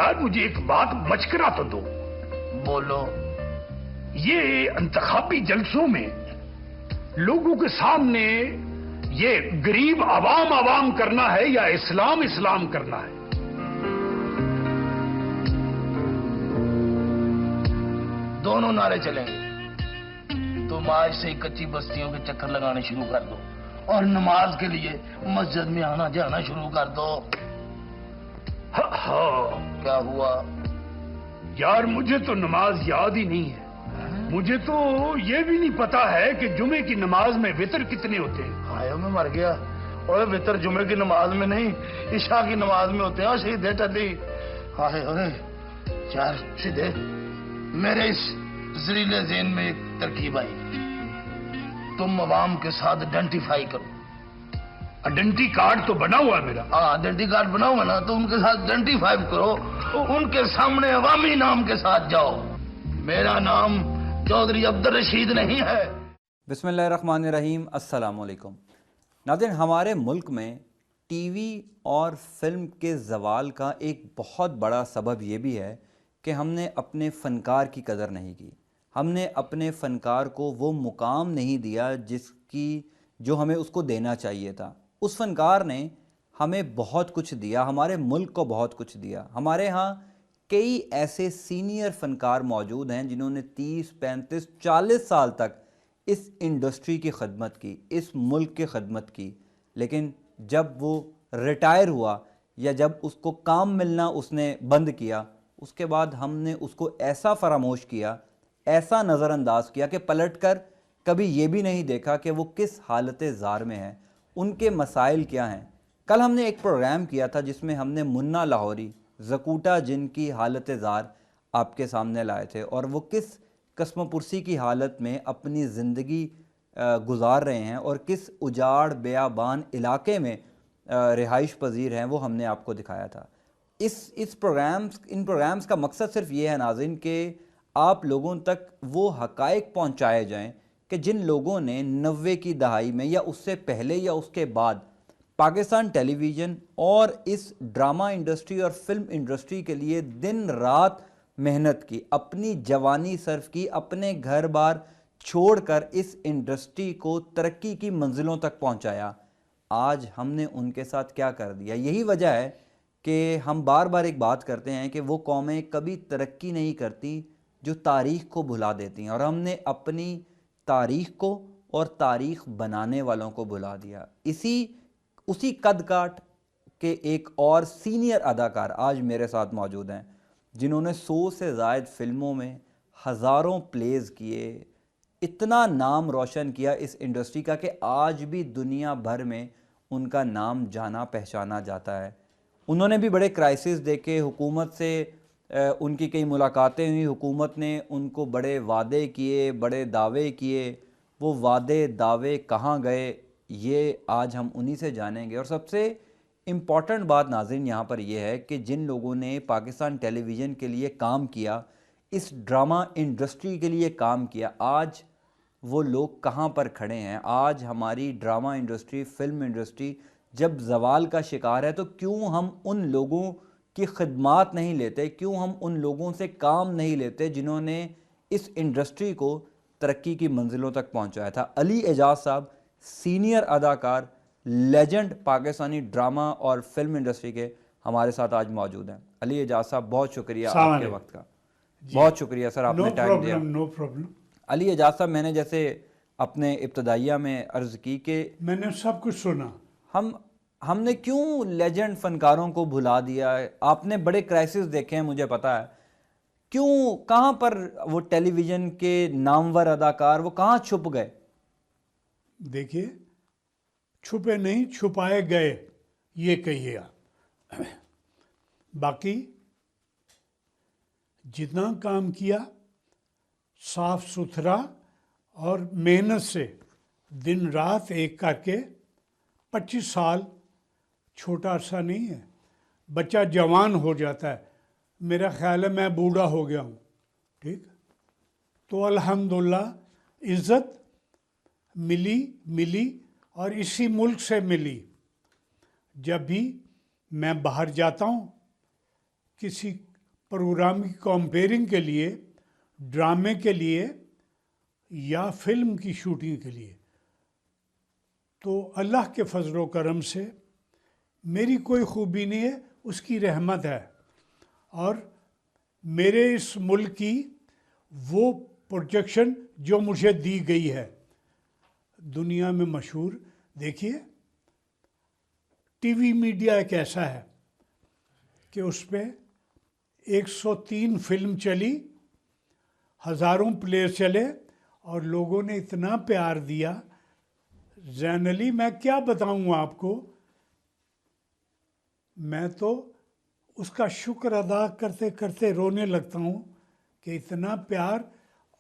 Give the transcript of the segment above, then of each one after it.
यार मुझे एक बात मशकरा तो दो। बोलो। ये इंतखाबी जलसों में लोगों के सामने ये गरीब आवाम आवाम करना है या इस्लाम इस्लाम करना है? दोनों नारे चलेंगे। तुम आज से ही कच्ची बस्तियों के चक्कर लगाने शुरू कर दो और नमाज के लिए मस्जिद में आना जाना शुरू कर दो। क्या हुआ? यार मुझे तो नमाज याद ही नहीं है। मुझे तो ये भी नहीं पता है कि जुमे की नमाज में वितर कितने होते हैं। हाय मैं मर गया। और वितर जुमे की नमाज में नहीं, ईशा की नमाज में होते हैं। सीधे टली। हाय अरे यार सीधे, मेरे इस जरीले ज़हन में एक तरकीब आई। तुम अवाम के साथ आइडेंटिफाई करो। आइडेंटिटी कार्ड तो बना हुआ है मेरा। हाँ आइडेंटिटी कार्ड बना हुआ ना, तो उनके साथ आइडेंटिफाई करो। उनके सामने अवामी नाम के साथ जाओ। मेरा नाम चौधरी अब्दुल रशीद नहीं है। बिस्मिल्लाहिर्रहमानिर्रहीम। अस्सलाम वालेकुम नाज़रीन, हमारे मुल्क में टीवी और फिल्म के ज़वाल का एक बहुत बड़ा सबब ये भी है कि हमने अपने फ़नकार की कदर नहीं की। हमने अपने फ़नकार को वो मुकाम नहीं दिया जो हमें उसको देना चाहिए था। उस फ़नकार ने हमें बहुत कुछ दिया, हमारे मुल्क को बहुत कुछ दिया। हमारे यहाँ कई ऐसे सीनियर फ़नकार मौजूद हैं जिन्होंने 30, 35, 40 साल तक इस इंडस्ट्री की खदमत की, इस मुल्क की खदमत की। लेकिन जब वो रिटायर हुआ या जब उसको काम मिलना उसने बंद किया, उसके बाद हमने उसको ऐसा फरामोश किया, ऐसा नज़रअंदाज किया कि पलट कर कभी ये भी नहीं देखा कि वो किस हालत ज़ार में है, उनके मसाइल क्या हैं। कल हमने एक प्रोग्राम किया था जिसमें हमने मुन्ना लाहौरी, ज़कूटा जिनकी हालत ज़ार आपके सामने लाए थे और वो किस कस्मपुरसी की हालत में अपनी ज़िंदगी गुजार रहे हैं और किस उजाड़ बेयाबान इलाके में रिहाइश पजीर हैं, वो हमने आपको दिखाया था। इन प्रोग्राम्स का मकसद सिर्फ ये है नाज़रीन कि आप लोगों तक वो हक़ाइक़ पहुँचाए जाएँ कि जिन लोगों ने 90 की दहाई में या उससे पहले या उसके बाद पाकिस्तान टेलीविज़न और इस ड्रामा इंडस्ट्री और फिल्म इंडस्ट्री के लिए दिन रात मेहनत की, अपनी जवानी सर्फ की, अपने घर बार छोड़कर इस इंडस्ट्री को तरक्की की मंजिलों तक पहुंचाया। आज हमने उनके साथ क्या कर दिया? यही वजह है कि हम बार बार एक बात करते हैं कि वो कौमें कभी तरक्की नहीं करती जो तारीख़ को भुला देती हैं, और हमने अपनी तारीख़ को और तारीख़ बनाने वालों को भुला दिया। उसी कद काट के एक और सीनियर अदाकार आज मेरे साथ मौजूद हैं जिन्होंने 100 से ज़ायद फ़िल्मों में हज़ारों प्लेज़ किए, इतना नाम रोशन किया इस इंडस्ट्री का कि आज भी दुनिया भर में उनका नाम जाना पहचाना जाता है। उन्होंने भी बड़े क्राइसिस देखे, हुकूमत से उनकी कई मुलाकातें हुई, हुकूमत ने उनको बड़े वादे किए, बड़े दावे किए। वो वादे दावे कहाँ गए, ये आज हम उन्हीं से जानेंगे। और सबसे इम्पॉर्टेंट बात नाज़रीन यहाँ पर यह है कि जिन लोगों ने पाकिस्तान टेलीविज़न के लिए काम किया, इस ड्रामा इंडस्ट्री के लिए काम किया, आज वो लोग कहाँ पर खड़े हैं। आज हमारी ड्रामा इंडस्ट्री, फिल्म इंडस्ट्री जब ज़वाल का शिकार है तो क्यों हम उन लोगों की खिदमात नहीं लेते, क्यों हम उन लोगों से काम नहीं लेते जिन्होंने इस इंडस्ट्री को तरक्की की मंजिलों तक पहुँचाया था। अली एजाज साहब, सीनियर अदाकार, लेजेंड पाकिस्तानी ड्रामा और फिल्म इंडस्ट्री के, हमारे साथ आज मौजूद हैं। अली एजाज साहब, बहुत शुक्रिया आपके वक्त का। बहुत शुक्रिया सर, आपने टाइम दिया। No problem. अली एजाज साहब, मैंने जैसे अपने इब्तदाइया में अर्ज़ की कि मैंने सब कुछ सुना। हमने क्यों लेजेंड फ़नकारों को भुला दिया है? आपने बड़े क्राइसिस देखे हैं, मुझे पता है। क्यों, कहाँ पर वो टेलीविज़न के नामवर अदाकार वो कहाँ छुप गए? देखिए, छुपे नहीं, छुपाए गए, ये कहिए आप। बाकी जितना काम किया साफ सुथरा और मेहनत से, दिन रात एक करके, 25 साल छोटा अरसा नहीं है। बच्चा जवान हो जाता है, मेरा ख्याल है मैं बूढ़ा हो गया हूँ, ठीक। तो अल्हम्दुलिल्लाह इज़्ज़त मिली और इसी मुल्क से मिली। जब भी मैं बाहर जाता हूँ, किसी प्रोग्राम की कंपेयरिंग के लिए, ड्रामे के लिए या फिल्म की शूटिंग के लिए। तो अल्लाह के फजल व करम से मेरी कोई खूबी नहीं है, उसकी रहमत है। और मेरे इस मुल्क की वो प्रोजेक्शन जो मुझे दी गई है, दुनिया में मशहूर। देखिए, टीवी मीडिया एक ऐसा है कि उस पर 103 फिल्म चली, हज़ारों प्ले चले और लोगों ने इतना प्यार दिया। ज़ैन अली, मैं क्या बताऊँ आपको, मैं तो उसका शुक्र अदा करते करते रोने लगता हूँ कि इतना प्यार।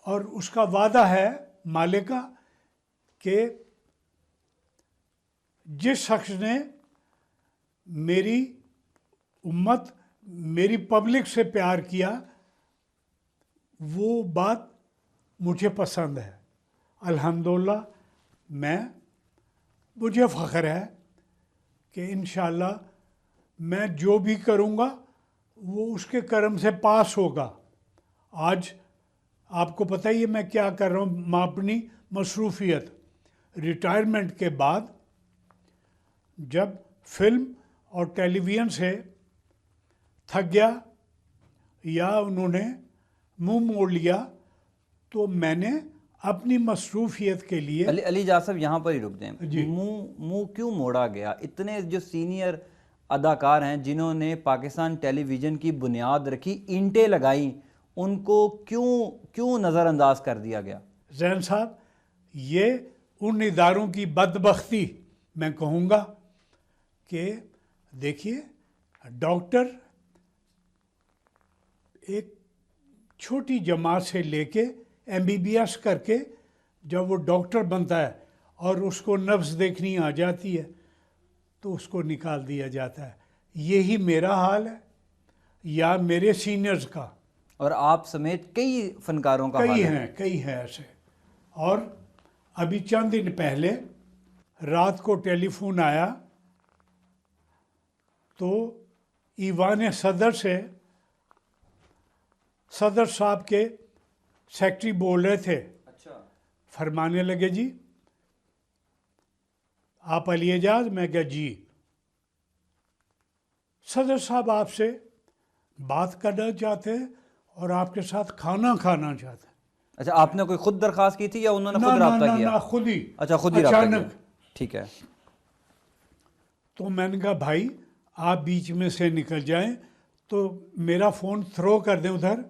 और उसका वादा है मालिक का कि जिस शख्स ने मेरी उम्मत, मेरी पब्लिक से प्यार किया, वो बात मुझे पसंद है। अल्हम्दुलिल्लाह, मुझे फ़ख्र है कि इंशाअल्लाह मैं जो भी करूँगा वो उसके करम से पास होगा। आज आपको पता ही है मैं क्या कर रहा हूँ। मैं अपनी मसरूफियत रिटायरमेंट के बाद जब फिल्म और टेलीविज़न से थक गया या उन्होंने मुंह मोड़ लिया, तो मैंने अपनी मसरूफियत के लिए अली जा साहब यहाँ पर ही रुक जी। दें। मुंह क्यों मोड़ा गया? इतने जो सीनियर अदाकार हैं जिन्होंने पाकिस्तान टेलीविज़न की बुनियाद रखी, ईंटें लगाई, उनको क्यों नज़रअंदाज कर दिया गया? ज़ैन साहब, ये उन इदारों की बदबख्ती मैं कहूँगा कि देखिए, डॉक्टर एक छोटी जमात से लेके MBBS करके जब वो डॉक्टर बनता है और उसको नब्ज़ देखनी आ जाती है तो उसको निकाल दिया जाता है। यही मेरा हाल है या मेरे सीनियर्स का, और आप समेत कई फनकारों का हाल है। कई हैं ऐसे। और अभी चंद दिन पहले रात को टेलीफोन आया तो ईवान सदर से सदर साहब के सेक्रेटरी बोल रहे थे। अच्छा। फरमाने लगे, जी आप अली एजाज? मैं क्या, जी सदर साहब आपसे बात करना चाहते हैं और आपके साथ खाना खाना चाहते हैं। अच्छा, आपने कोई खुद दरखास्त की थी या उन्होंने ना खुद ना राब्ता ना किया? ना, खुद ही। अच्छा, खुद ही राब्ता किया। अचानक। ठीक है। तो मैंने कहा, भाई आप बीच में से निकल जाएं तो मेरा फ़ोन थ्रो कर दें उधर,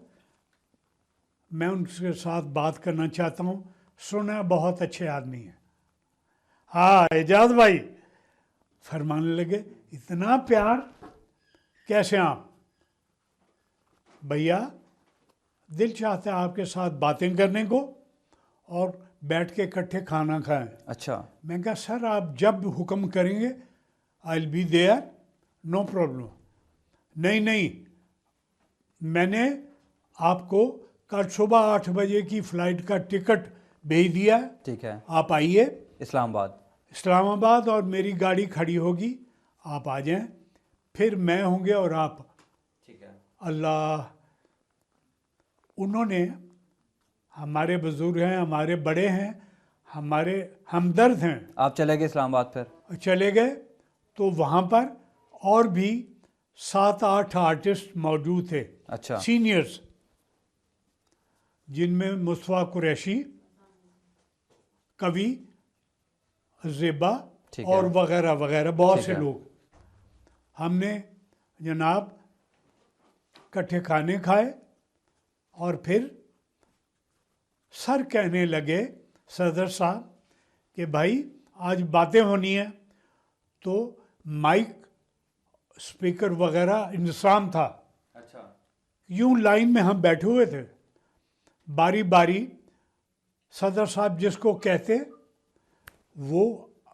मैं उनके साथ बात करना चाहता हूँ। सुना बहुत अच्छे आदमी हैं। हाँ एजाज भाई, फरमाने लगे, इतना प्यार कैसे आप? भैया दिल चाहता है आपके साथ बातें करने को और बैठ के इकट्ठे खाना खाएं। अच्छा। मैं कहा, सर आप जब हुक्म करेंगे I will be there, no problem. नहीं, मैंने आपको कल सुबह 8 बजे की फ़्लाइट का टिकट भेज दिया है। ठीक है। आप आइए इस्लामाबाद और मेरी गाड़ी खड़ी होगी, आप आ जाएं, फिर मैं होंगे और आप। ठीक है। अल्लाह, उन्होंने, हमारे बुजुर्ग हैं, हमारे बड़े हैं, हमारे हमदर्द हैं। आप चले गए इस्लामाबाद? फिर चले गए तो वहाँ पर और भी 7-8 आर्टिस्ट मौजूद थे। अच्छा। सीनियर्स, जिनमें मुस्तफ़ा कुरैशी, कवि ज़ेबा ठीक है। और वगैरह वगैरह बहुत ठीक से है। लोग। हमने जनाब इकट्ठे खाने खाए और फिर सर कहने लगे सदर साहब कि भाई आज बातें होनी है। तो माइक, स्पीकर वगैरह इंतज़ाम था। अच्छा। यूं लाइन में हम बैठे हुए थे, बारी बारी सदर साहब जिसको कहते वो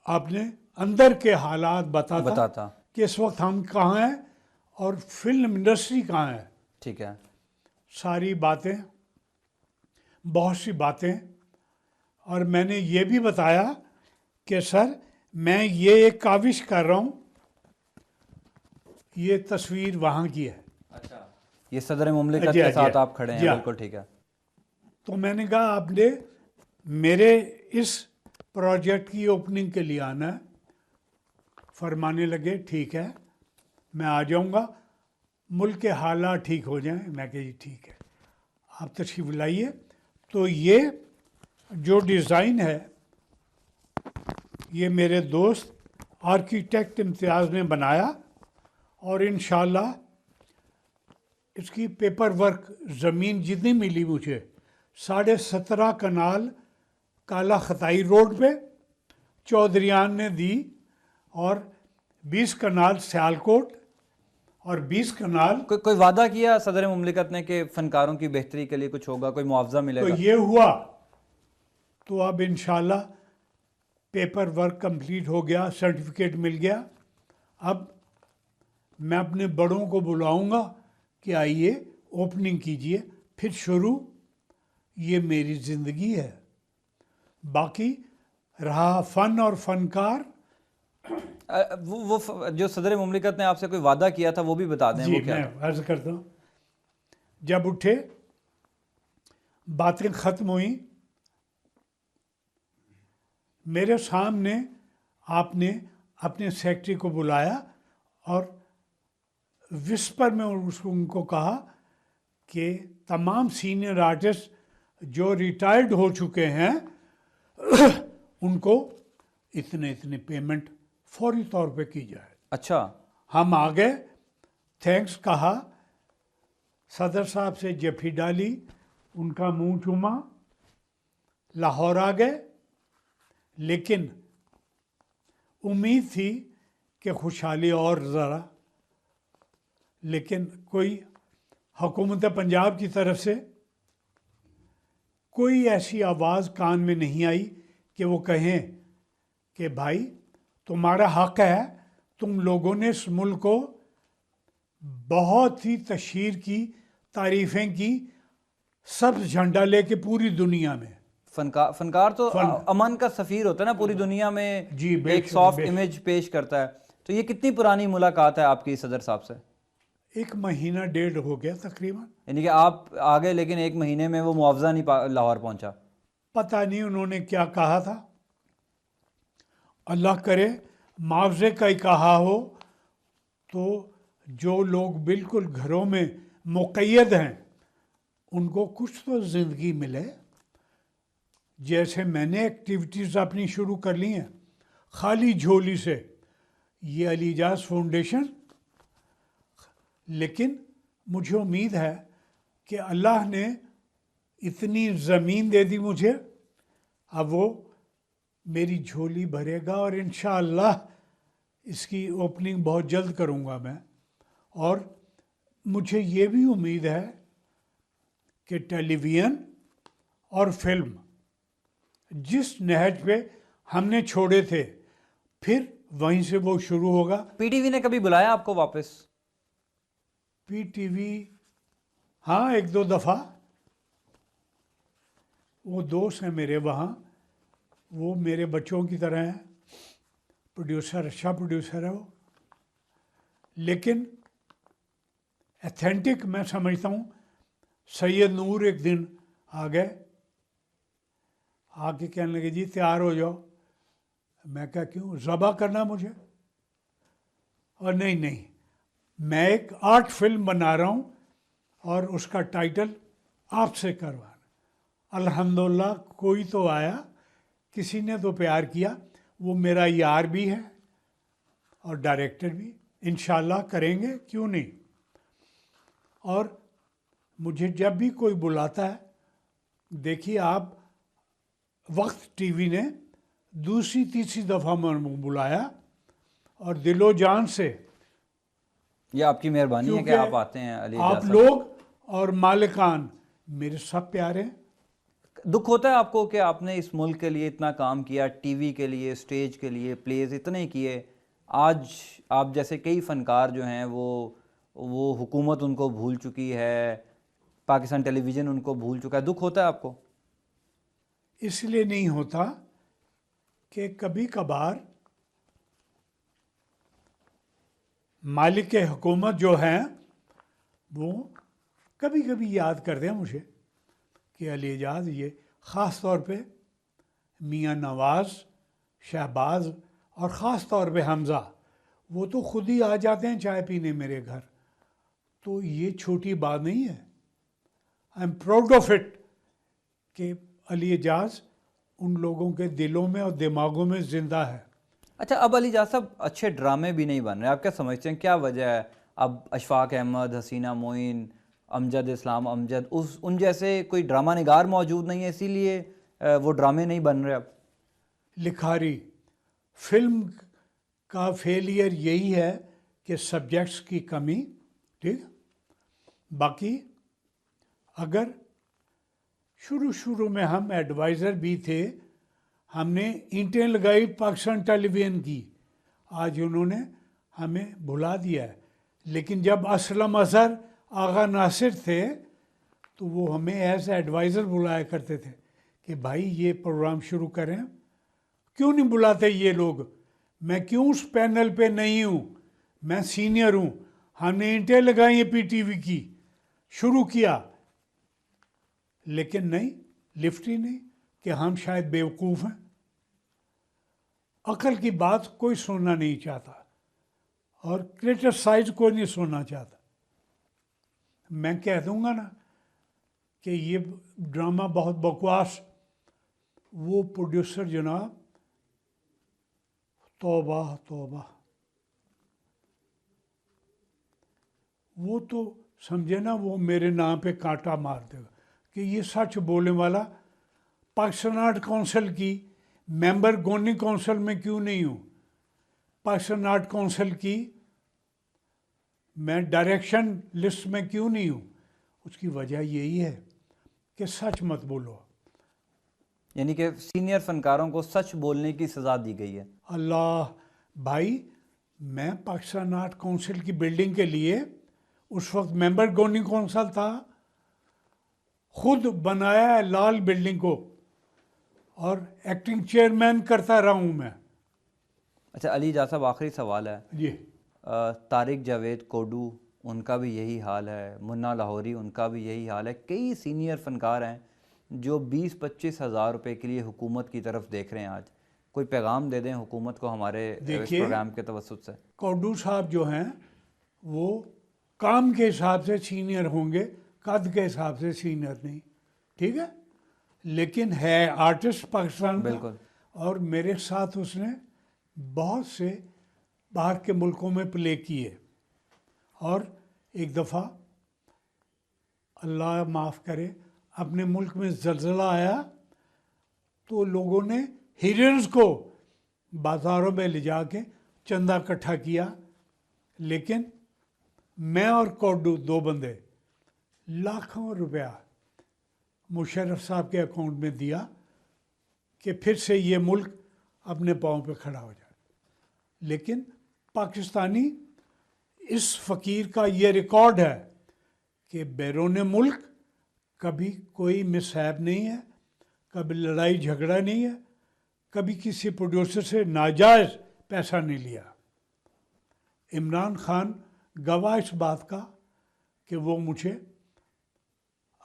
अपने अंदर के हालात बताता कि इस वक्त हम कहाँ हैं और फिल्म इंडस्ट्री कहाँ है। ठीक है। सारी बातें, बहुत सी बातें। और मैंने ये भी बताया कि सर मैं ये एक काविश कर रहा हूँ, ये तस्वीर वहाँ की है। अच्छा। ये सदर मुमलिकत जी, के जी, साथ आप खड़े हैं, जी। बिल्कुल ठीक है। तो मैंने कहा आपने मेरे इस प्रोजेक्ट की ओपनिंग के लिए आना है। फरमाने लगे ठीक है मैं आ जाऊंगा, मुल्क के हालात ठीक हो जाएं। मैं कहा जी ठीक है, आप तशरीफ लाइए। तो ये जो डिज़ाइन है ये मेरे दोस्त आर्किटेक्ट इम्तियाज़ ने बनाया और इंशाल्लाह इसकी पेपर वर्क ज़मीन जितनी मिली मुझे 17.5 कनाल काला खताई रोड पे चौधरीयान ने दी, और 20 कनाल सियालकोट और 20 कनाल। कोई वादा किया सदर मुमलिकत ने कि फनकारों की बेहतरी के लिए कुछ होगा, कोई मुआवजा तो मिलेगा? ये हुआ। तो अब इंशाल्लाह पेपर वर्क कंप्लीट हो गया, सर्टिफिकेट मिल गया। अब मैं अपने बड़ों को बुलाऊंगा कि आइए ओपनिंग कीजिए, फिर शुरू। ये मेरी ज़िंदगी है। बाकी रहा फ़न और फनकार। जो सदर मुमलिकत ने आपसे कोई वादा किया था वो भी बता दें, जी वो क्या मैं था? अर्ज़ करता हूँ। जब उठे बातें ख़त्म हुई, मेरे सामने आपने अपने सेक्रेटरी को बुलाया और विस्पर में उनको कहा कि तमाम सीनियर आर्टिस्ट जो रिटायर्ड हो चुके हैं उनको इतने इतने पेमेंट फौरी तौर पे की जाए। अच्छा, हम आ गए, थैंक्स कहा, सदर साहब से जफी डाली, उनका मुंह चूमा, लाहौर आ गए। लेकिन उम्मीद थी कि खुशहाली और ज़रा, लेकिन कोई हुकूमत पंजाब की तरफ से कोई ऐसी आवाज़ कान में नहीं आई कि वो कहें कि भाई तुम्हारा हक है, तुम लोगों ने इस मुल्क को बहुत ही तशहीर की, तारीफ़ें की, सब झंडा लेके पूरी दुनिया में। फनकार तो फन- अमन का सफ़ीर होता है ना, पूरी दुनिया में जी, एक बेशक, सॉफ्ट बेशक। इमेज पेश करता है। तो ये कितनी पुरानी मुलाकात है आपकी सदर साहब से? 1 महीना 1.5 हो गया तकरीबन। यानी कि आप आ गए लेकिन 1 महीने में वो मुआवजा नहीं लाहौर पहुंचा? पता नहीं उन्होंने क्या कहा था, अल्लाह करे मुआवजे का ही कहा हो। तो जो लोग बिल्कुल घरों में मुक़य्यद हैं उनको कुछ तो ज़िंदगी मिले। जैसे मैंने एक्टिविटीज़ अपनी शुरू कर ली हैं खाली झोली से, ये अलीजाज फाउंडेशन। लेकिन मुझे उम्मीद है कि अल्लाह ने इतनी ज़मीन दे दी मुझे, अब वो मेरी झोली भरेगा और इंशाअल्लाह इसकी ओपनिंग बहुत जल्द करूँगा मैं। और मुझे ये भी उम्मीद है कि टेलीविज़न और फिल्म जिस नहज पे हमने छोड़े थे फिर वहीं से वो शुरू होगा। पीटीवी ने कभी बुलाया आपको वापस? पीटीवी हाँ 1-2 दफ़ा। वो दोस्त हैं मेरे वहाँ, वो मेरे बच्चों की तरह हैं, प्रोड्यूसर, अच्छा प्रोड्यूसर है वो। लेकिन एथेंटिक मैं समझता हूँ सैयद नूर एक दिन आ गए, आके कहने लगे जी तैयार हो जाओ। मैं क्या क्यों, ज़बा करना मुझे? और नहीं नहीं, मैं एक आर्ट फिल्म बना रहा हूँ और उसका टाइटल आपसे करवाना। अल्हम्दुलिल्लाह कोई तो आया, किसी ने तो प्यार किया। वो मेरा यार भी है और डायरेक्टर भी, इंशाल्लाह करेंगे, क्यों नहीं। और मुझे जब भी कोई बुलाता है, देखिए आप, वक्त टीवी ने दूसरी तीसरी दफ़ा मुझे बुलाया और दिलो जान से। ये आपकी मेहरबानी है कि क्योंकि आप आते हैं अली आप जासा। लोग और मालिकान मेरे सब प्यारे हैं। दुख होता है आपको कि आपने इस मुल्क के लिए इतना काम किया, टीवी के लिए, स्टेज के लिए, प्लेज इतने किए, आज आप जैसे कई फ़नकार जो हैं वो हुकूमत उनको भूल चुकी है, पाकिस्तान टेलीविज़न उनको भूल चुका है, दुख होता है आपको? इसलिए नहीं होता कि कभी कभार मालिक हुकूमत जो हैं वो कभी कभी याद करते हैं मुझे कि अली एजाज ये ख़ास तौर पे मियाँ नवाज़, शहबाज और ख़ास तौर पे हमज़ा, वो तो खुद ही आ जाते हैं चाय पीने मेरे घर। तो ये छोटी बात नहीं है। I am proud of it कि अली एजाज उन लोगों के दिलों में और दिमागों में ज़िंदा है। अच्छा, अब अली एजाज साहब अच्छे ड्रामे भी नहीं बन रहे, आप क्या समझते हैं, क्या वजह है? अब अशफाक अहमद, हसीना मोइन, अमजद इस्लाम अमजद, उन जैसे कोई ड्रामा निगार मौजूद नहीं है, इसीलिए वो ड्रामे नहीं बन रहे अब? लिखारी फिल्म का फेलियर यही है कि सब्जेक्ट्स की कमी, ठीक। बाकी अगर शुरू में हम एडवाइज़र भी थे, हमने ईंटें लगाई पाकिस्तान टेलीविज़न की, आज उन्होंने हमें भुला दिया है। लेकिन जब असलम अज़हर, आगा नासिर थे, तो वो हमें एज एडवाइज़र बुलाया करते थे कि भाई ये प्रोग्राम शुरू करें। क्यों नहीं बुलाते ये लोग? मैं क्यों उस पैनल पे नहीं हूँ? मैं सीनियर हूँ। हमने ईंटें लगाई हैं पीटीवी की, शुरू किया, लेकिन नहीं, लिफ्ट ही नहीं, कि हम शायद बेवकूफ़ हैं। अकल की बात कोई सुनना नहीं चाहता और क्रिटिसाइज कोई नहीं सुनना चाहता। मैं कह दूंगा ना कि ये ड्रामा बहुत बकवास, वो प्रोड्यूसर जनाब, तौबा तौबा, वो तो समझे ना, वो मेरे नाम पे कांटा मार देगा कि ये सच बोलने वाला। पाकिस्तान आर्ट काउंसिल की मेंबर गोनी काउंसिल में क्यों नहीं हूँ? पाकिस्तान आर्ट काउंसिल की मैं डायरेक्शन लिस्ट में क्यों नहीं हूँ? उसकी वजह यही है कि सच मत बोलो। यानी कि सीनियर फनकारों को सच बोलने की सज़ा दी गई है। अल्लाह भाई, मैं पाकिस्तान आर्ट काउंसिल की बिल्डिंग के लिए उस वक्त मेंबर गोनी काउंसिल था, खुद बनाया है लाल बिल्डिंग को, और एक्टिंग चेयरमैन करता रहा हूँ मैं। अच्छा अली एजाज साहब, आखिरी सवाल है जी। तारिक जावेद कोडू, उनका भी यही हाल है, मुन्ना लाहौरी, उनका भी यही हाल है, कई सीनियर फनकार हैं जो 20-25 हज़ार रुपये के लिए हुकूमत की तरफ देख रहे हैं। आज कोई पैगाम दे दें हुकूमत को हमारे इस प्रोग्राम के तवस्सुत से। कोडू साहब जो हैं वो काम के हिसाब से सीनियर होंगे, कद के हिसाब से सीनियर नहीं, ठीक है, लेकिन है आर्टिस्ट पाकिस्तान बिल्कुल। और मेरे साथ उसने बहुत से बाहर के मुल्कों में प्ले किए। और एक दफ़ा अल्लाह माफ़ करे, अपने मुल्क में ज़लज़ला आया तो लोगों ने हीरोइंस को बाज़ारों में ले जाके चंदा इकट्ठा किया, लेकिन मैं और कोडू, दो बंदे, लाखों रुपया मुशर्रफ साहब के अकाउंट में दिया कि फिर से ये मुल्क अपने पाँव पे खड़ा हो जाए। लेकिन पाकिस्तानी इस फ़कीर का ये रिकॉर्ड है कि बैरून मुल्क कभी कोई मिसहैप नहीं है, कभी लड़ाई झगड़ा नहीं है, कभी किसी प्रोड्यूसर से नाजायज़ पैसा नहीं लिया। इमरान खान गवाह इस बात का कि वो मुझे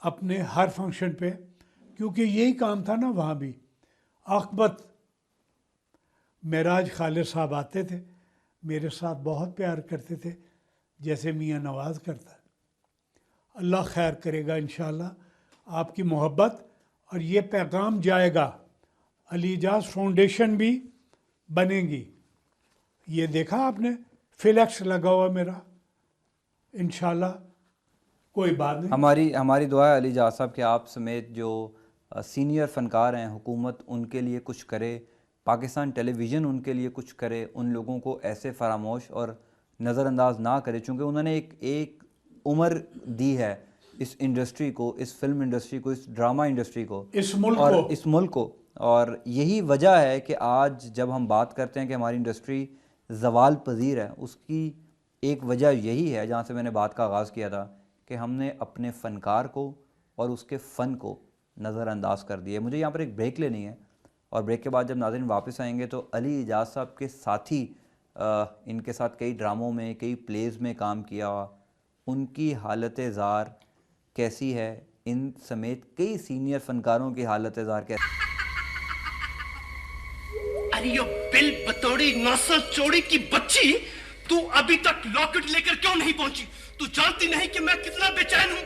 अपने हर फंक्शन पे, क्योंकि यही काम था ना वहाँ भी, आकबत मेराज खालिद साहब आते थे, मेरे साथ बहुत प्यार करते थे, जैसे मियाँ नवाज़ करता है। अल्लाह खैर करेगा इंशाअल्लाह। आपकी मोहब्बत और ये पैगाम जाएगा, अली एजाज फाउंडेशन भी बनेगी। ये देखा आपने, फ्लेक्स लगा हुआ मेरा, इंशाअल्लाह। कोई बात नहीं, हमारी दुआ है अली एजाज साहब कि आप समेत जो सीनियर फ़नकार हैं, हुकूमत उनके लिए कुछ करे, पाकिस्तान टेलीविज़न उनके लिए कुछ करे, उन लोगों को ऐसे फरामोश और नज़रअंदाज ना करे, चूँकि उन्होंने एक उम्र दी है इस इंडस्ट्री को, इस फिल्म इंडस्ट्री को, इस ड्रामा इंडस्ट्री को, इस मुल्क को। और यही वजह है कि आज जब हम बात करते हैं कि हमारी इंडस्ट्री ज़वाल पजीर है, उसकी एक वजह यही है, जहाँ से मैंने बात का आगाज़ किया था, कि हमने अपने फ़नकार को और उसके फ़न को नज़रअंदाज कर दिया। मुझे यहाँ पर एक ब्रेक लेनी है, और ब्रेक के बाद जब नाज़रीन वापस आएंगे तो अली एजाज साहब के साथी, इनके साथ कई ड्रामों में, कई प्लेज़ में काम किया, उनकी हालत ज़ार कैसी है, इन समेत कई सीनियर फनकारों की हालत ज़ार कैसी। अरे यो बिल बतौड़ी नौसर चोड़ी की बच्ची, तू अभी तक लॉकेट लेकर क्यों नहीं पहुंची? तू जानती नहीं कि मैं कितना बेचैन हूँ?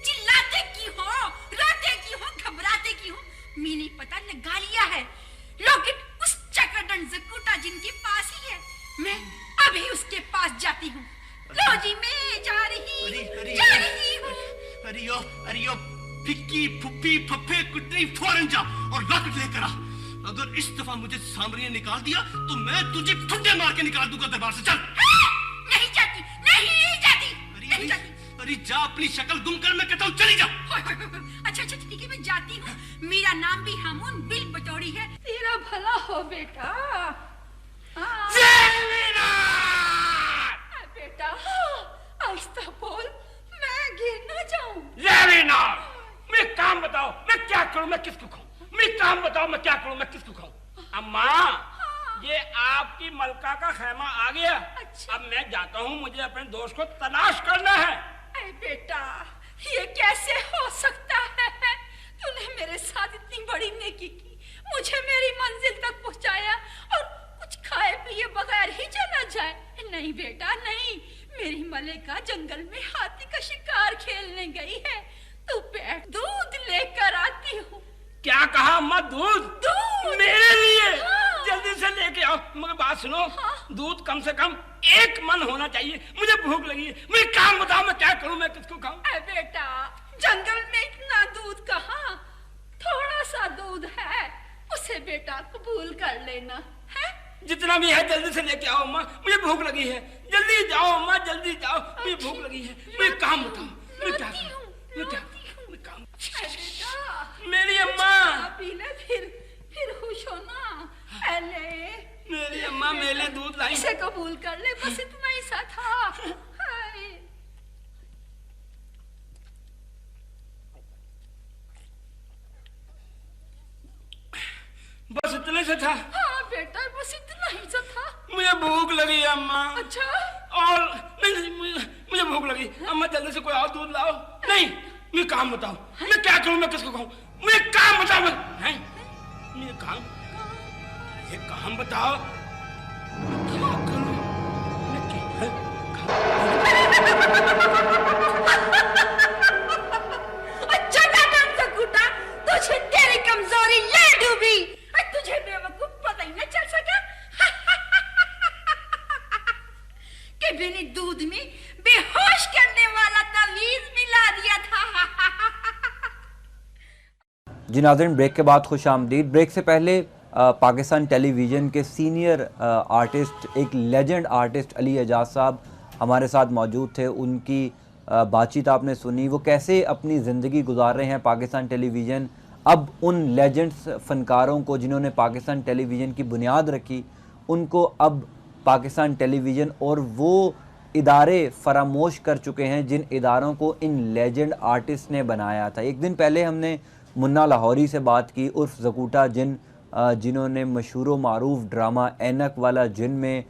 चिल्लाते की हो, रोते की हो, घबराते की हो, मैं नहीं पता, लगा लिया है। लॉकेट उस चक्रदंड जकूटा जिनके पास ही है। मैं अभी उसके पास जाती हूँ। लो जी, मैं जा रही हूँ। अरे यो फिक्की फुप्पी फफे कुटरी फौरन जा और लॉकेट लेकर आ। अगर इस दफा मुझे सामने ने निकाल दिया तो मैं तुझे ठुड्डे मार के निकाल दूंगा दरबार से। चल। नहीं जाती, नहीं जाती, नहीं जाती। अरे जा, अपनी शक्ल गुम कर, मैं कहता हूँ चली जा। अच्छा ठीक है, मैं जाती हूँ। मेरा नाम भी हामून बिल बटोरी है। तेरा भला हो बेटा। बेटा आहिस्ता बोल, मैं गिर ना जाऊं। मैं काम बताओ, मैं क्या करूं, मैं किसको खाऊं? मैं काम बताओ, मैं क्या करूं, मैं किसको खाऊं? अम्मा, ये आपकी मलका का खैमा आ गया। अच्छा। अब मैं जाता हूँ, मुझे अपने दोस्त को तलाश करना है। अरे बेटा, ये कैसे हो सकता है? तूने मेरे साथ इतनी बड़ी नेकी की, मुझे मेरी मंजिल तक पहुंचाया और कुछ खाए पिए बगैर ही चला जाए। नहीं बेटा नहीं, मेरी मलिका जंगल में हाथी का शिकार खेलने गई है। तू बैठ, दूध लेकर आती हूँ। क्या कहा अम्मा? दूध? दूध मेरे लिए? हाँ। जल्दी से लेके आओ। मगर बात सुनो, हाँ। दूध कम से कम 1 मन होना चाहिए। मुझे भूख लगी है। मुझे काम बताओ, मैं क्या करूं, मैं किसको खाऊं? अरे बेटा, जंगल में इतना दूध कहाँ, थोड़ा सा दूध है, उसे बेटा कबूल कर लेना है। जितना भी है जल्दी से लेके आओ अम्मा, मुझे भूख लगी है। जल्दी जाओ अम्मा, जल्दी जाओ, मुझे भूख लगी है। मुझे काम बताओ, मैं क्या करूं? मैं काम। बेटा मेरी अम्मा, पी ले, फिर खुश हो ना। पहले मेरी अम्मा मेरे लिए दूध लाई। इसे कबूल कर ले, बस इतना ही सा था। हाय। बस इतने से था? हाँ बेटा, बस इतना ही सा था। मुझे भूख लगी है अम्मा। अच्छा। और नहीं, मुझे भूख लगी। अम्मा जल्दी से कोई और दूध लाओ। नहीं, मुझे काम बताओ, मैं क्या करूं, मैं किसको खाऊं? मुझे काम बताओ। मुझे काम, ये काम बताओ, क्या करूं? अच्छा दादा सकुटा, तुझे तेरी कमजोरी ले डूबी। तुझे बेवकूफ पता ही न चल सका कि मैंने दूध में बेहोश करने वाला तावीज मिला दिया था। जी नाज़रीन, ब्रेक के बाद खुश आमदीद। ब्रेक से पहले पाकिस्तान टेलीविज़न के सीनियर आर्टिस्ट, एक लेजेंड आर्टिस्ट अली एजाज साहब हमारे साथ मौजूद थे। उनकी बातचीत आपने सुनी, वो कैसे अपनी ज़िंदगी गुजार रहे हैं। पाकिस्तान टेलीविज़न अब उन लेजेंड्स फ़नकारों को जिन्होंने पाकिस्तान टेलीविज़न की बुनियाद रखी, उनको अब पाकिस्तान टेलीविज़न और वो इदारे फरामोश कर चुके हैं जिन इदारों को इन लेजेंड आर्टिस्ट ने बनाया था। एक दिन पहले हमने मुन्ना लाहौरी से बात की, उर्फ जकूटा जिन, जिन्होंने मशहूर व मारूफ ड्रामा ऐनक वाला जिन में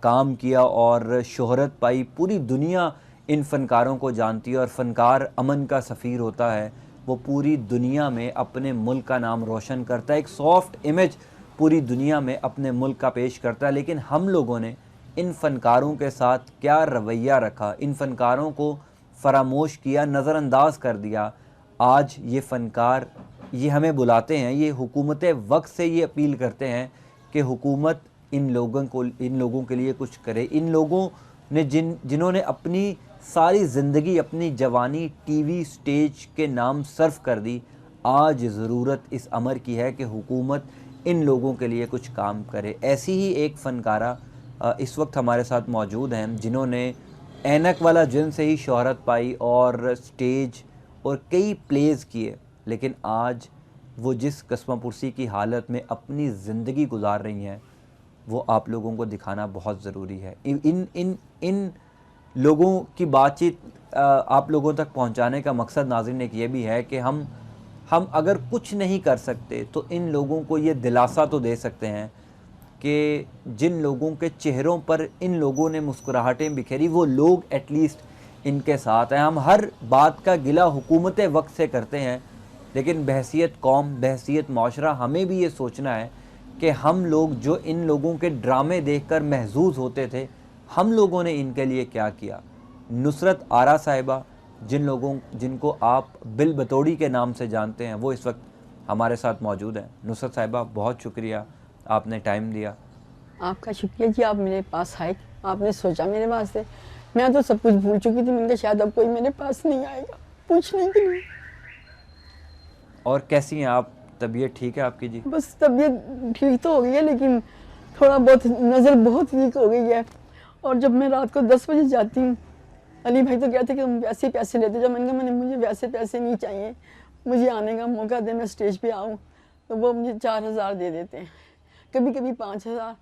काम किया और शोहरत पाई। पूरी दुनिया इन फ़नकारों को जानती है और फ़नकार अमन का सफ़ीर होता है। वो पूरी दुनिया में अपने मुल्क का नाम रोशन करता है, एक सॉफ्ट इमेज पूरी दुनिया में अपने मुल्क का पेश करता है। लेकिन हम लोगों ने इन फ़नकारों के साथ क्या रवैया रखा, इन फ़नकारों को फरामोश किया, नज़रअंदाज कर दिया। आज ये फ़नकार ये हमें बुलाते हैं, ये हुकूमत वक्त से ये अपील करते हैं कि हुकूमत इन लोगों के लिए कुछ करे। इन लोगों ने जिन्होंने अपनी सारी ज़िंदगी, अपनी जवानी टीवी स्टेज के नाम सर्फ कर दी, आज ज़रूरत इस अमर की है कि हुकूमत इन लोगों के लिए कुछ काम करे। ऐसी ही एक फ़नकारा इस वक्त हमारे साथ मौजूद हैं जिन्होंने ऐनक वाला जिन से ही शोहरत पाई और स्टेज और कई प्लेज़ किए, लेकिन आज वो जिस कस्मापुरसी की हालत में अपनी ज़िंदगी गुजार रही हैं वो आप लोगों को दिखाना बहुत ज़रूरी है। इन लोगों की बातचीत आप लोगों तक पहुंचाने का मकसद नाज़रीन एक ये भी है कि हम अगर कुछ नहीं कर सकते तो इन लोगों को ये दिलासा तो दे सकते हैं कि जिन लोगों के चेहरों पर इन लोगों ने मुस्कुराहटें बिखेरी, वो लोग एटलीस्ट इनके साथ हैं। हम हर बात का गिला हुकूमत वक्त से करते हैं, लेकिन बहसीत कौम, बहसीत माशरा हमें भी ये सोचना है कि हम लोग जो इन लोगों के ड्रामे देखकर महजूज होते थे, हम लोगों ने इनके लिए क्या किया। नुसरत आरा साहिबा, जिनको आप बिल बतौड़ी के नाम से जानते हैं, वो इस वक्त हमारे साथ मौजूद हैं। नुसरत साहिबा, बहुत शुक्रिया, आपने टाइम दिया। आपका शुक्रिया कि आप मेरे पास आए, आपने सोचा मेरे वास्ते। मैं तो सब कुछ भूल चुकी थी, मैंने कहा शायद अब कोई मेरे पास नहीं आएगा पूछने के लिए। और कैसी हैं आप? तबीयत ठीक है आपकी? जी बस तबीयत ठीक तो हो गई है, लेकिन थोड़ा बहुत नज़र बहुत वीक हो गई है। और जब मैं रात को 10 बजे जाती हूँ, अली भाई तो कहते कि तुम वैसे पैसे लेते जाओ। मैंने मुझे वैसे पैसे नहीं चाहिए, मुझे आने का मौका दे, मैं स्टेज पे आऊँ। तो वो मुझे 4000 दे देते हैं, कभी कभी 5000।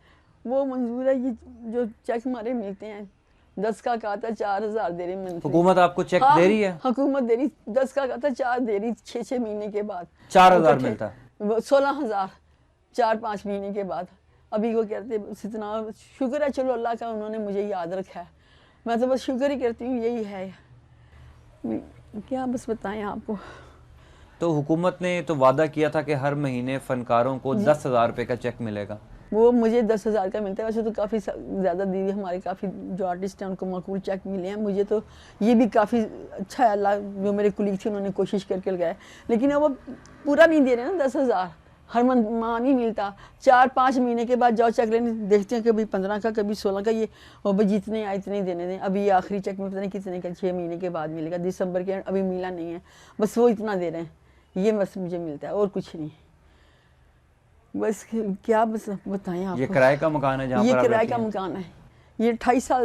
वो मंजूर है। ये जो चेक हमारे मिलते हैं 10 का आता 4000 दे रही मंथली। हुकूमत आपको चेक दे रही है? हुकूमत दे रही, 10 का आता 4 दे रही, 6 महीने के बाद 4000 मिलता है। 16,000 4-5 महीने के बाद। अभी वो कहते इतना शुक्र है, चलो अल्लाह का, उन्होंने मुझे याद रखा है। मैं तो बस शुक्र ही करती हूँ, यही है। क्या बस बताएं आपको। तो हुकूमत ने तो वादा किया था कि हर महीने फनकारों को 10,000 रुपये का चेक मिलेगा। वो मुझे 10,000 का मिलता है। वैसे तो काफ़ी ज़्यादा दीदी हमारे काफ़ी जो आर्टिस्ट हैं उनको माकूल चेक मिले हैं। मुझे तो ये भी काफ़ी अच्छा है, अल्लाह जो मेरे कुलीग थे उन्होंने कोशिश करके लगाया। लेकिन वो पूरा नहीं दे रहे ना 10,000, हर माह नहीं मिलता। 4-5 महीने के बाद जाओ चेक लेने, देखते हैं कभी 15 का कभी 16 का। ये वो भाई जितने आए इतने देने दें। अभी ये आखिरी चेक में पता नहीं कितने का 6 महीने के बाद मिलेगा, दिसंबर के अभी मिला नहीं है। बस वो इतना दे रहे हैं, ये बस मुझे मिलता है और कुछ नहीं। बस क्या बस बताएं आपको। ये किराए का मकान है जहाँ ये पर आप किराए रहती का हैं? मकान है। ये 28 साल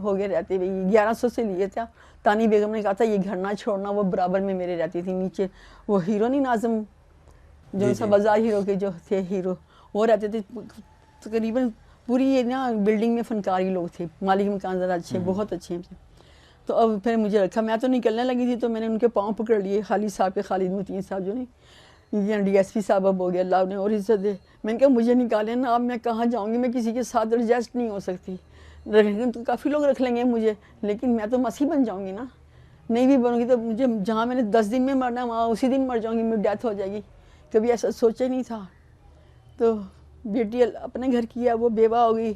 हो गए रहते हुए। 1100 से लिए था। तानी बेगम ने कहा था ये घर ना छोड़ना। वो बराबर में मेरे रहती थी। नीचे वो हीरो नहीं नाजम, जो सा बाजार हीरो के जो थे हीरो, वो रहते थे। तकरीबन पूरी ये ना बिल्डिंग में फनकारी लोग थे। मालिक मकान ज़रा अच्छे, बहुत अच्छे थे। तो अब फिर मुझे रखा। मैं तो निकलने लगी थी तो मैंने उनके पाँव पकड़ लिए, खालिद साहब के, खालिद मुतीन साहब जो नहीं DSP साहब अब हो गया, अल्लाह ने और इज्जत दे। मैंने कहा मुझे निकाले ना, अब मैं कहाँ जाऊँगी, मैं किसी के साथ एडजस्ट नहीं हो सकती। रखेंगे तो काफ़ी लोग रख लेंगे मुझे, लेकिन मैं तो मसीह बन जाऊँगी ना। नहीं भी बनूँगी तो मुझे जहाँ मैंने 10 दिन में मरना वहाँ उसी दिन मर जाऊँगी, मेरी डेथ हो जाएगी। कभी ऐसा सोचा नहीं था। तो बेटी अपने घर की है, वो बेवा हो गई,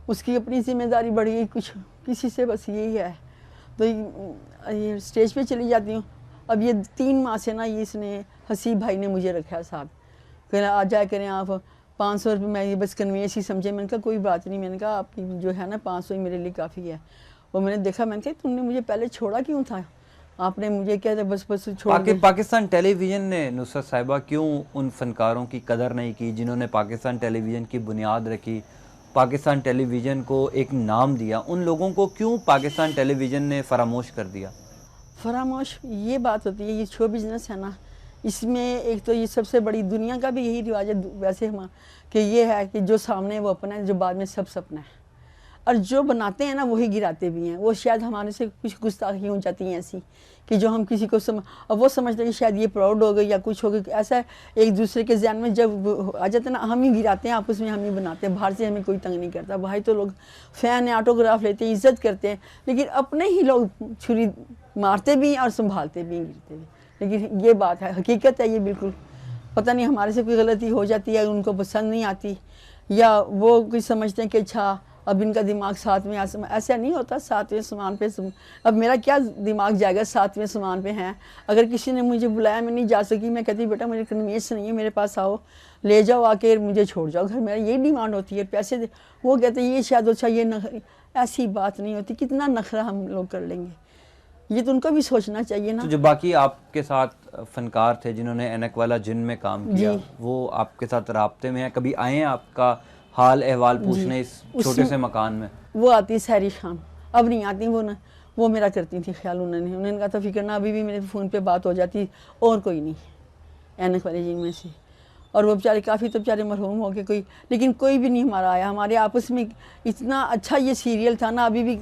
उसकी अपनी जिम्मेदारी बढ़ गई कुछ, किसी से बस यही है। तो ये स्टेज पे चली जाती हूँ। अब ये 3 माह से ना ये इसने हसीब भाई ने मुझे रखा है साथ। कह आ जाए करें आप 500 रुपये, मैं ये बस कन्वेंस ही समझे। मैंने कहा कोई बात नहीं, मैंने कहा आपकी जो है ना 500 ही मेरे लिए काफ़ी है। वो मैंने देखा, मैंने कहा तुमने मुझे पहले छोड़ा क्यों था, आपने मुझे क्या था बस छोड़ पाकिस्तान टेलीविज़न ने नुसरत साहिबा क्यों उन फनकारों की कदर नहीं की जिन्होंने पाकिस्तान टेलीविज़न की बुनियाद रखी, पाकिस्तान टेलीविज़न को एक नाम दिया? उन लोगों को क्यों पाकिस्तान टेलीविज़न ने फरामोश कर दिया? फरामोश ये बात होती है, ये शो बिज़नेस है ना, इसमें एक तो ये सबसे बड़ी दुनिया का भी यही रिवाज है वैसे हम कि ये है कि जो सामने है वो अपना है, जो बाद में सब सपना है। और जो बनाते हैं ना वही गिराते भी हैं। वो शायद हमारे से कुछ गुस्ताखी हो जाती हैं ऐसी कि जो हम किसी को अब वो समझते हैं कि शायद ये प्राउड हो गई या कुछ हो गया। ऐसा एक दूसरे के ज़हन में जब आ जाते हैं ना, हम ही गिराते हैं, आपस में हम ही बनाते हैं, बाहर से हमें कोई तंग नहीं करता। भाई तो लोग फ़ैन है, ऑटोग्राफ लेते हैं, इज्जत करते हैं, लेकिन अपने ही लोग छुरी मारते भी हैं और संभालते भी, गिरते भी। लेकिन ये बात है, हकीकत है ये बिल्कुल। पता नहीं हमारे से कोई गलती हो जाती है, उनको पसंद नहीं आती, या वो कुछ समझते हैं कि अच्छा अब इनका दिमाग 7वें आसमान। ऐसा नहीं होता 7वें आसमान पे। अब मेरा क्या दिमाग जाएगा 7वें आसमान पे हैं। अगर किसी ने मुझे बुलाया, मैं नहीं जा सकी, मैं कहती बेटा मुझे कन्वीनियंस नहीं है, मेरे पास आओ, ले जाओ आके मुझे छोड़ जाओ घर। मेरा यही डिमांड होती है, पैसे दे। वो कहते हैं ये शायद अच्छा ये ऐसी बात नहीं होती। कितना नखरा हम लोग कर लेंगे, ये तो उनको भी सोचना चाहिए ना। तो जो बाकी आपके साथ फनकार थे जिन्होंने ऐनक वाला जिन में काम किया, वो आपके साथ राब्ते में है? कभी आए हैं आपका हाल अहवाल पूछने इस छोटे से मकान में? वो आती है सहरी खान, अब नहीं आती वो ना, वो मेरा करती थी ख्याल। उन्होंने कहा था फिक्र ना, अभी भी मेरे फ़ोन पे बात हो जाती, और कोई नहीं ऐनक वाले जिन में से। और वो बेचारे काफ़ी तो बेचारे मरहूम हो गए कोई, लेकिन कोई भी नहीं हमारा आया। हमारे आपस में इतना अच्छा ये सीरियल था ना, अभी भी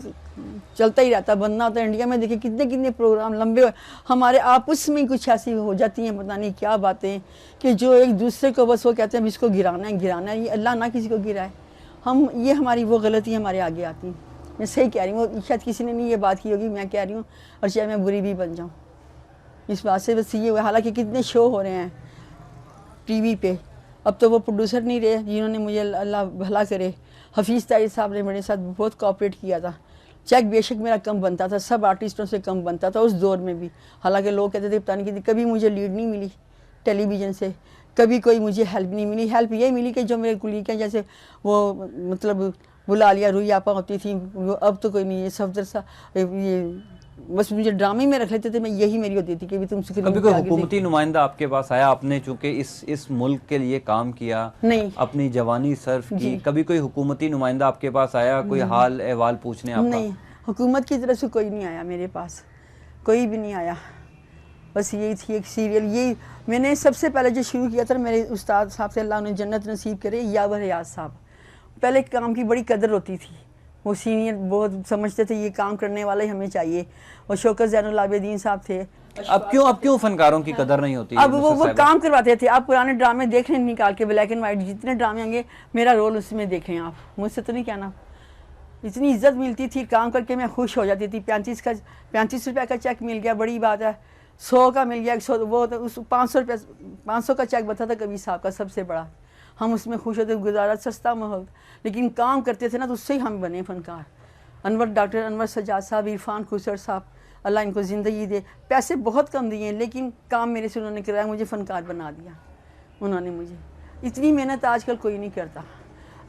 चलता ही रहता। बनना होता है इंडिया में, देखिए कितने कितने प्रोग्राम लंबे हमारे आपस में कुछ ऐसी हो जाती हैं, पता नहीं क्या बातें, कि जो एक दूसरे को बस वो कहते हैं इसको गिराना है गिराना है। ये अल्लाह ना किसी को गिराए। हम ये हमारी वो गलती हमारे आगे आती हैं। मैं सही कह रही हूँ, वो शायद किसी ने नहीं ये बात की होगी, मैं कह रही हूँ, और चाहे मैं बुरी भी बन जाऊँ इस बात से। बस ये हुआ, हालांकि कितने शो हो रहे हैं टीवी पे, अब तो वो प्रोड्यूसर नहीं रहे जिन्होंने मुझे, अल्लाह भला करे, हफीज़ ताहिर साहब ने मेरे साथ बहुत कोऑपरेट किया था। चेक बेशक मेरा कम बनता था, सब आर्टिस्टों से कम बनता था उस दौर में भी, हालांकि लोग कहते थे पता नहीं कि कभी मुझे लीड नहीं मिली टेलीविज़न से, कभी कोई मुझे हेल्प नहीं मिली। हेल्प ये मिली कि जो मेरे कुलीग हैं, जैसे वो मतलब बुला लिया, रुई आपा होती थी, वो अब तो कोई नहीं है, सफदर सा ये बस मुझे ड्रामे में रख लेते थे, मैं यही मेरी होती थी कि भी तुम कभी कोई हुकूमती नुमाइंदा आपके पास आया, आपने चूंकि इस मुल्क के लिए काम किया, नहीं, अपनी जवानी सर्फ की, कभी कोई हुकूमती नुमाइंदा आपके पास आया कोई हाल अहवाल पूछने आपका? नहीं, हुकूमत की तरफ से कोई नहीं आया मेरे पास, कोई भी नहीं आया। बस यही थी एक सीरियल, यही मैंने सबसे पहले जो शुरू किया था मेरे उस्ताद साहब से, अल्लाह उन्हें जन्नत नसीब करे, यावर रियाज साहब। पहले काम की बड़ी कदर होती थी, वो सीनियर बहुत समझते थे ये काम करने वाला ही हमें चाहिए, और शौकत ज़ैनुल आबिदीन साहब थे। अब क्यों फनकारों की कदर नहीं होती? अब वो काम करवाते थे। आप पुराने ड्रामे देख रहे हैं निकाल के, ब्लैक एंड वाइट जितने ड्रामे होंगे, मेरा रोल उसमें देख रहे हैं आप, मुझसे तो नहीं कहना। इतनी इज्जत मिलती थी, काम करके मैं खुश हो जाती थी। 35 रुपये का चेक मिल गया, बड़ी बात है। 100 का मिल गया, 100 वो तो उस 500 का चेक बता था कभी साहब का, सबसे बड़ा, हम उसमें खुश होते, गुजारा सस्ता माहौल, लेकिन काम करते थे ना तो उससे ही हम बने फनकार। डॉक्टर अनवर सजाद साहब, इरफान खुसर साहब, अल्लाह इनको ज़िंदगी दे, पैसे बहुत कम दिए लेकिन काम मेरे से उन्होंने कराया, मुझे फ़नकार बना दिया उन्होंने मुझे। इतनी मेहनत आजकल कोई नहीं करता,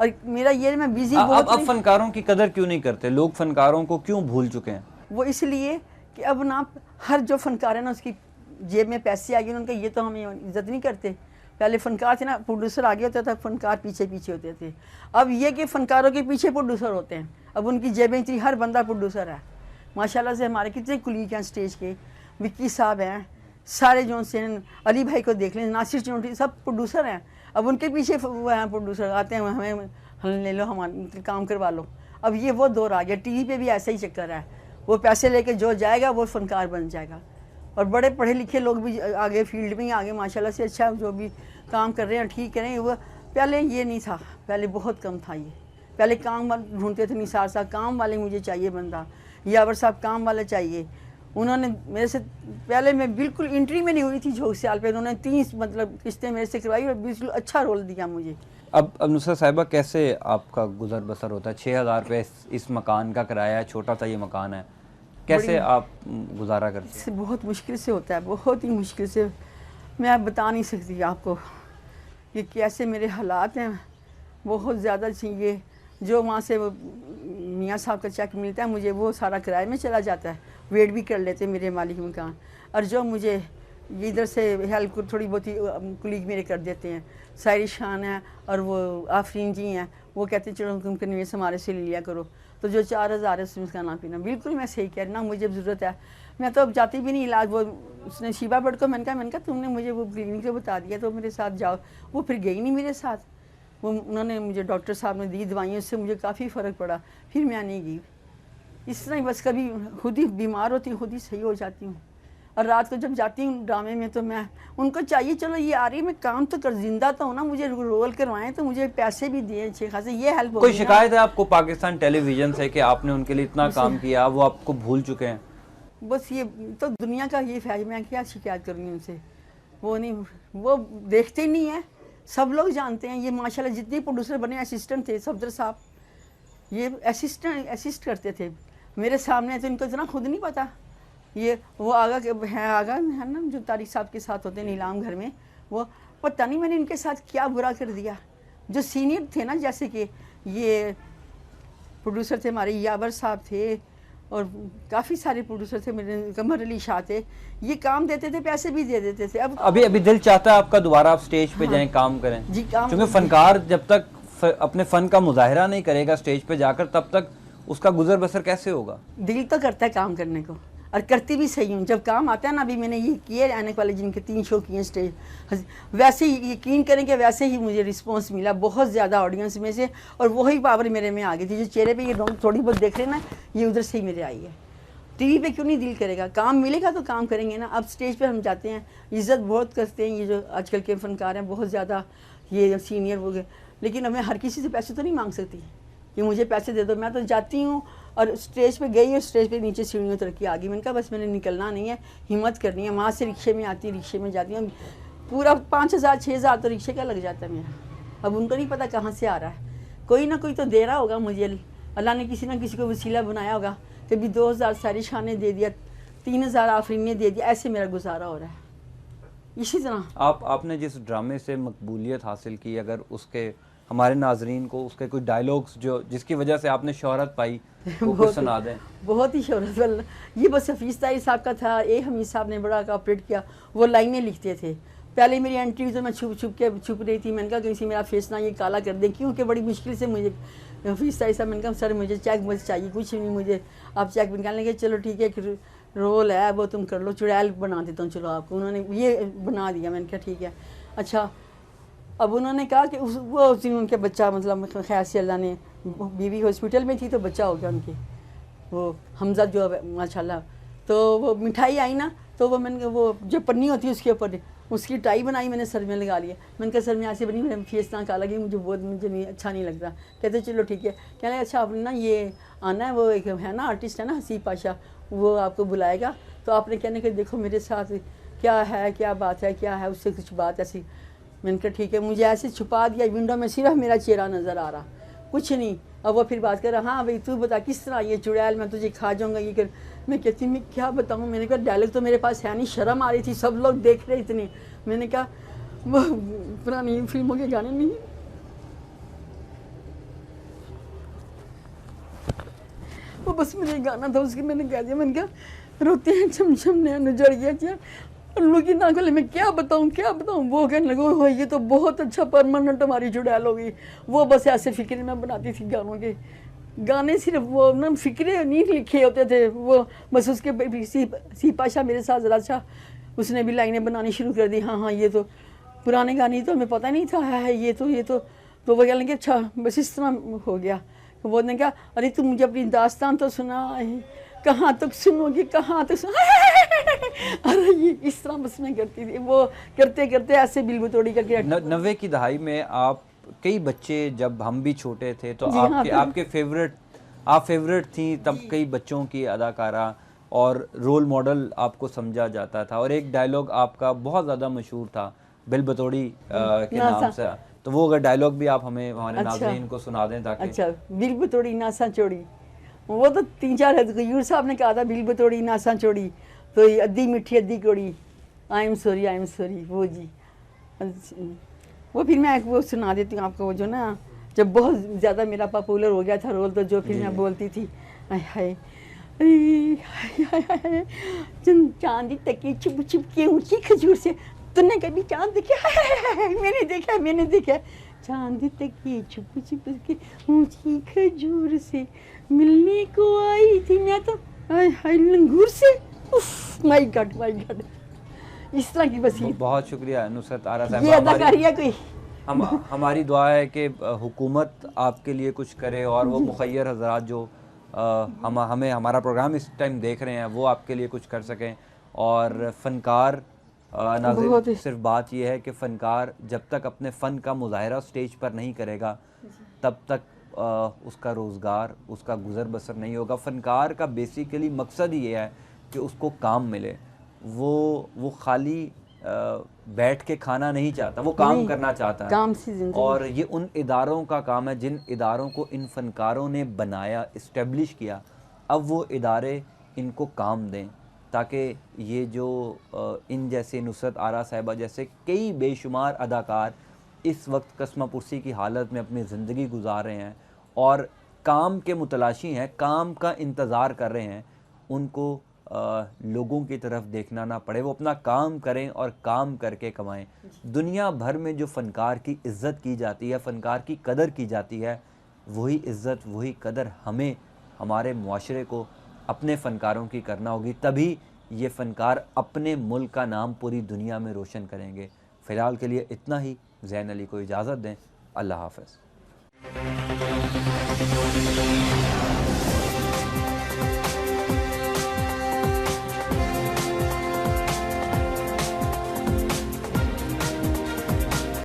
और मेरा ये मैं बिजी बहुत। अब फनकारों की कदर क्यों नहीं करते लोग? फनकारों को क्यों भूल चुके हैं? वो इसलिए कि अब ना हर जो फनकार है ना उसकी जेब में पैसे आ गए, उनका ये तो हमें इज्जत नहीं करते। पहले फनकार थे ना, प्रोड्यूसर आगे होता था, फनकार पीछे पीछे होते थे। अब ये कि फनकारों के पीछे प्रोड्यूसर होते हैं, अब उनकी जेबें इतनी, हर बंदा प्रोड्यूसर है माशाल्लाह से। हमारे कितने कुलीग हैं स्टेज के, विक्की साहब हैं, सारे जो से, अली भाई को देख लें, नासिर चिनोटी, सब प्रोड्यूसर हैं। अब उनके पीछे वो हैं प्रोड्यूसर, आते हैं हमें ले लो, हमारे काम करवा लो। अब ये वो दौर आ गया, टीवी पे भी ऐसा ही चक्कर है, वो पैसे लेके जो जाएगा वो फनकार बन जाएगा। और बड़े पढ़े लिखे लोग भी आगे फील्ड में ही आगे माशाल्लाह से, अच्छा जो भी काम कर रहे हैं ठीक करें। वो पहले ये नहीं था, पहले बहुत कम था ये। पहले काम वाले ढूंढते थे, निसार साहब काम वाले मुझे चाहिए बंदा, यावर साहब काम वाला चाहिए। उन्होंने मेरे से पहले, मैं बिल्कुल एंट्री में नहीं हुई थी झोंक साल पे, उन्होंने 3 मतलब किस्तें मेरे से करवाई और बिल्कुल अच्छा रोल दिया मुझे। अब नुसरत साहिबा, कैसे आपका गुजर बसर होता है? 6000 रुपये इस मकान का किराया, छोटा सा ये मकान है, कैसे आप गुजारा करते हैं? बहुत मुश्किल से होता है, बहुत ही मुश्किल से, मैं बता नहीं सकती आपको कि कैसे मेरे हालात हैं। बहुत ज़्यादा चाहिए, जो वहाँ से वो मियाँ साहब का चेक मिलता है मुझे, वो सारा किराए में चला जाता है, वेट भी कर लेते मेरे मालिक मकान। और जो मुझे इधर से हेल्प को थोड़ी बहुत ही कुलीग मेरे कर देते हैं, सारिश खान है और वो आफरीन जी हैं, वो कहते हैं चलो तुम कन्वेंस हमारे से ले लिया करो, तो जो 4000 है उसमें उसका ना पीना। बिल्कुल मैं सही कह रही ना, मुझे ज़रूरत है, मैं तो अब जाती भी नहीं इलाज। वो उसने शीबा भट्ट को मैंने कहा तुमने मुझे वो क्लिनिक से बता दिया तो मेरे साथ जाओ, वो फिर गई नहीं मेरे साथ। वो उन्होंने मुझे, डॉक्टर साहब ने दी दवाइयों, उससे मुझे काफ़ी फ़र्क पड़ा, फिर मैं नहीं गई। इस तरह ही बस कभी खुद ही बीमार होती हूँ, खुद ही सही हो जाती हूँ। और रात को जब जाती हूँ ड्रामे में तो मैं, उनको चाहिए चलो ये आ रही है, मैं काम तो कर, जिंदा तो हूँ ना, मुझे रोल करवाएं तो मुझे पैसे भी दिए अच्छे खासे, ये हेल्प हो। कोई शिकायत है आपको पाकिस्तान टेलीविजन से कि आपने उनके लिए इतना काम किया, वो आपको भूल चुके हैं? बस ये तो दुनिया का ये फैज, मैं क्या शिकायत करूँगी उनसे, वो नहीं, वो देखते नहीं है, सब लोग जानते हैं। ये माशाल्लाह जितने प्रोड्यूसर बने, असिस्टेंट थे सफदर साहब, ये असिस्ट करते थे मेरे सामने, तो इनको इतना खुद नहीं पता। ये वो आगा है ना जो तारिक साहब के साथ होते हैं नीलाम घर में, वो पता नहीं मैंने इनके साथ क्या बुरा कर दिया। जो सीनियर थे ना, जैसे कि ये प्रोड्यूसर थे हमारे, यावर साहब थे और काफ़ी सारे प्रोड्यूसर थे मेरे, कमर अली शाह थे, ये काम देते थे, पैसे भी दे देते थे। अब अभी दिल चाहता है आपका दोबारा आप स्टेज पे जाएं, काम करें जी? काम, क्योंकि फनकार जब तक अपने फ़न का मुजाहरा नहीं करेगा स्टेज पे जाकर, तब तक उसका गुजर बसर कैसे होगा? दिल तो करता है काम करने को, और करती भी सही हूँ। जब काम आता है ना, अभी मैंने ये किए आने वाले जिनके 3 शो किए स्टेज, वैसे ही यकीन करें कि वैसे ही मुझे रिस्पांस मिला बहुत ज़्यादा ऑडियंस में से, और वही पावर मेरे में आ गई थी। जो चेहरे पे ये थोड़ी बहुत देख रहे हैं ना, ये उधर से ही मेरे आई है। टीवी पे क्यों नहीं दिल करेगा, काम मिलेगा तो काम करेंगे ना। अब स्टेज पे हम जाते हैं, इज़्ज़त बहुत करते हैं ये जो आजकल के फनकार हैं, बहुत ज़्यादा ये सीनियर हो गए, लेकिन अब मैं हर किसी से पैसे तो नहीं मांग सकती कि मुझे पैसे दे दो। मैं तो जाती हूँ और स्टेज पे गई और स्टेज पे नीचे सीढ़ियों उतर के आ गई। मैंने कहा बस मैंने निकलना नहीं है, हिम्मत करनी है। वहाँ से रिक्शे में आती, रिक्शे में जाती हूँ, पूरा 5,000 6,000 तो रिक्शे का लग जाता है मेरा। अब उनको नहीं पता कहाँ से आ रहा है, कोई ना कोई तो दे रहा होगा मुझे, अल्लाह ने किसी ना किसी को वसीला बनाया होगा। कभी 2,000 सारिश खान ने दे दिया, 3,000 आफरीन ने दे दिया, ऐसे मेरा गुजारा हो रहा है। इसी तरह आपने जिस ड्रामे से मकबूलियत हासिल की, अगर उसके हमारे नाजरीन को उसके कोई डायलॉग्स जो जिसकी वजह से आपने शोहरत पाई वो कुछ सुना दें। बहुत ही शोहरत वाला ये बस हफीज़ ताहिर साहब का था। हमीद साहब ने बड़ा कॉपरेट किया, वो लाइनें लिखते थे। पहले मेरी एंट्री हुई तो मैं छुप रही थी। मैंने कहा किसी मेरा फेस ना ये काला कर दे, क्योंकि बड़ी मुश्किल से मुझे हफीज़ ताहिर साहब, मैंने कहा सर मुझे चेक मुझे चाहिए, कुछ नहीं मुझे आप चेक निकालने के, चलो ठीक है रोल है वो तुम कर लो, चुड़ैल बना देता हूँ चलो आपको। उन्होंने ये बना दिया, मैंने कहा ठीक है। अच्छा अब उन्होंने कहा कि वो उनके बच्चा मतलब ख्याल से अल्लाह ने, बीवी हॉस्पिटल में थी तो बच्चा हो गया उनके, वो हमजा जो माशाल्लाह। तो वो मिठाई आई ना, तो वो मैंने वो जो पन्नी होती है उसके ऊपर उसकी टाई बनाई, मैंने सर में लगा लिया। मैंने कहा सर मैं ऐसे बनी, मेरा फेस ना काला गया, मुझे नहीं अच्छा नहीं लगता। कहते चलो ठीक है। कहने लगे अच्छा आपने ना ये आना है, वो एक है ना आर्टिस्ट है ना हसीब पाशा, वो आपको बुलाएगा। तो आपने कहने के देखो मेरे साथ क्या है, क्या बात है, क्या है, उससे कुछ बात ऐसी। मैंने कहा ठीक है। मुझे ऐसे छुपा दिया विंडो में, सिर्फ मेरा चेहरा नज़र आ रहा, कुछ नहीं। अब वो फिर बात कर रहा, हाँ भाई तू बता किस तरह ये चुड़ैल मैं तुझे खा जाऊँगा ये कर। मैं कहती मैं क्या बताऊँ, मैंने कहा डायलॉग तो मेरे पास है नहीं, शर्म आ रही थी, सब लोग देख रहे इतने। मैंने कहा वो पुरानी फिल्मों के गाने नहीं, वो बस मुझे गाना था उसकी, मैंने कह दिया। मैंने कहा रोते हैं छमछम ने नजर गया लोग की ना खोले, मैं क्या बताऊँ क्या बताऊँ। वो कहने लगे हो ये तो बहुत अच्छा परमानेंट हमारी चुड़ैल हो गई। वो बस ऐसे फिक्र में बनाती थी गानों के, गाने सिर्फ वो ना फिक्रे नहीं लिखे होते थे, वो बस उसके सी पाशा मेरे साथ ज़रा अच्छा उसने भी लाइनें बनानी शुरू कर दी। हाँ हाँ ये तो पुराने गाने तो हमें पता नहीं था है ये तो वो कहने लगे अच्छा बस इस तरह हो गया। तो वो ने कहा अरे तुम मुझे अपनी दास्तान तो सुना, कहाँ तक सुनोगी कहाँ तक सुन अरे ये इस तरह बस मैं करती थी। वो करते करते ऐसे बिल बतौड़ी करके 90 की दहाई में आप कई बच्चे, जब हम भी छोटे थे तो आपके फेवरेट थी तब कई बच्चों की अदाकारा और रोल मॉडल आपको समझा जाता था। और एक डायलॉग आपका बहुत ज़्यादा मशहूर था बिल बतौड़ी के नाम से, तो वो अगर डायलॉग भी आप हमें हमारे नाज़रीन को सुना दें ताकि। अच्छा बिल बतौड़ी नासा चोड़ी, वो तो 3-4 गयूर साहब ने कहा था बिल बतौड़ी नासा चोड़ी, तो अद्धी मीठी अद्धी कौड़ी, आई एम सॉरी वो जी। वो फिर मैं वो सुना देती हूँ आपको, वो जो ना जब बहुत ज़्यादा मेरा पॉपुलर हो गया था रोल, तो जो फिर मैं बोलती थी हाय चांदी तकी छुप छुप के ऊँची खजूर से, तूने कभी चांद देखा? मैंने देखा चांद तकी छुप छुप के ऊँची खजूर से मिलने को आई थी मैं तो हाय लंगूर से। माय गॉड इस तरह की बस। बहुत शुक्रिया नुसरत आरा साहब, ये अदाकारी है कोई। हमारी दुआ है कि हुकूमत आपके लिए कुछ करे और वो मुखय्यर हजरात जो हमें हमारा प्रोग्राम इस टाइम देख रहे हैं वो आपके लिए कुछ कर सकें। और फ़नकार नाज़रीन, सिर्फ बात यह है कि फ़नकार जब तक अपने फ़न का मुजाहरा स्टेज पर नहीं करेगा तब तक उसका रोज़गार, उसका गुज़र बसर नहीं होगा। फ़नकार का बेसिकली मकसद ये है कि उसको काम मिले, वो खाली बैठ के खाना नहीं चाहता, वो काम करना चाहता है। काम से जिंदगी। और ये उन इदारों का काम है जिन इदारों को इन फ़नकारों ने बनाया, इस्टेब्लिश किया। अब वो इदारे इनको काम दें ताकि ये जो इन जैसे नुसरत आरा साहिबा जैसे कई बेशुमार अदाकार इस वक्त कस्मा पुरसी की हालत में अपनी ज़िंदगी गुजार रहे हैं और काम के मुतलाशी हैं, काम का इंतज़ार कर रहे हैं, उनको लोगों की तरफ देखना ना पड़े, वो अपना काम करें और काम करके कमाएं। दुनिया भर में जो फ़नकार की इज़्ज़त की जाती है, फ़नकार की कदर की जाती है, वही इज़्ज़त वही कदर हमें, हमारे मुआशरे को अपने फ़नकारों की करना होगी, तभी ये फ़नकार अपने मुल्क का नाम पूरी दुनिया में रोशन करेंगे। फ़िलहाल के लिए इतना ही। ज़ैन अली को इजाज़त दें। अल्लाह हाफ़िज़।